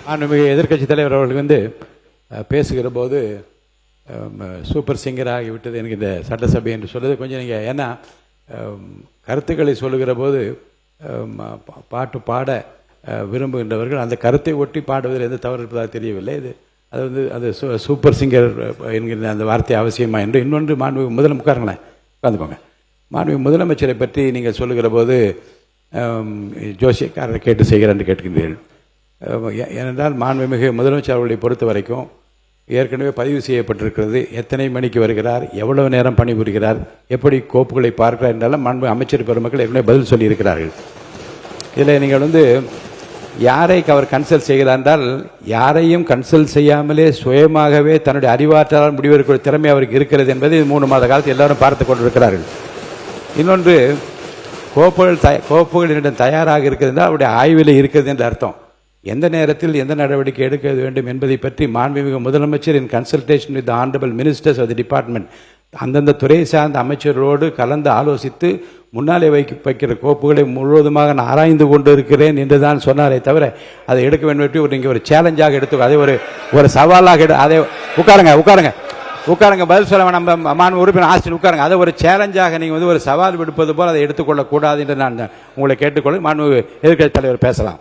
மாண்புமிகு எதிர்க்கட்சி தலைவர் அவர்கள் பேசுகிற போது சூப்பர் சிங்கர் ஆகிவிட்டது எனக்கு இந்த சட்டசபை என்று சொல்வது கொஞ்சம் நீங்கள் ஏன்னா கருத்துக்களை சொல்லுகிற போது பாட்டு பாட விரும்புகின்றவர்கள் அந்த கருத்தை ஒட்டி பாடுவதில் எந்த தவறு இருப்பதாக தெரியவில்லை. அது சூப்பர் சிங்கர் என்கிற அந்த வார்த்தை அவசியமா என்று இன்னொன்று மாண்புமிகு உட்காருங்களேன் உட்காந்துக்கோங்க. மாண்புமிகு முதலமைச்சரை பற்றி நீங்கள் சொல்லுகிற போது ஜோசியக்காரரை கேட்டு செய்கிறேன் என்று கேட்கின்றீர்கள். ஏனென்றால் மாண்புமிகு முதலமைச்சர் அவர்களை பொறுத்த வரைக்கும் ஏற்கனவே பதிவு செய்யப்பட்டிருக்கிறது. எத்தனை மணிக்கு வருகிறார், எவ்வளவு நேரம் பணிபுரிகிறார், எப்படி கோப்புகளை பார்க்கிறார் என்றாலும் மாண்பு அமைச்சர் பெருமக்கள் ஏற்கனவே பதில் சொல்லியிருக்கிறார்கள். இதில் நீங்கள் யாரை அவர் கன்சல்ட் செய்கிறார் என்றால் யாரையும் கன்சல்ட் செய்யாமலே சுயமாகவே தன்னுடைய அறிவாற்றலால் முடிவெடுக்கிற திறமை அவருக்கு இருக்கிறது என்பதை 3 மாத காலத்தில் எல்லாரும் பார்த்து கொண்டிருக்கிறார்கள். இன்னொன்று கோப்புகளிடம் தயாராக இருக்கிறது என்றால் அவருடைய ஆய்வில் இருக்கிறது என்று அர்த்தம். எந்த நேரத்தில் எந்த நடவடிக்கை எடுக்க வேண்டும் என்பதை பற்றி மாண்புமிகு முதலமைச்சர் இன் consultation with honourable ministers of the department அந்தந்த துறை சார்ந்த அமைச்சர்களோடு கலந்து ஆலோசித்து முன்னாலே வைக்கிற கோப்புகளை முழுவதுமாக நான் ஆராய்ந்து கொண்டு இருக்கிறேன் என்று தான் சொன்னாரே தவிர அதை எடுக்க வேண்டும் என்று நீங்கள் ஒரு சேலஞ்சாக எடுத்து அதை ஒரு சவாலாக அதை உட்காருங்க பதில் சொல்ல வேணாம். மாண்பு உறுப்பினர் ஆஸ்டின் உட்காருங்க. அதை ஒரு சேலஞ்சாக நீங்கள் ஒரு சவால் விடுப்பது போல் அதை எடுத்துக்கொள்ளக்கூடாது என்று நான் உங்களை கேட்டுக்கொள்ள மாண்பு எதிர்க்கட்சி தலைவர் பேசலாம்.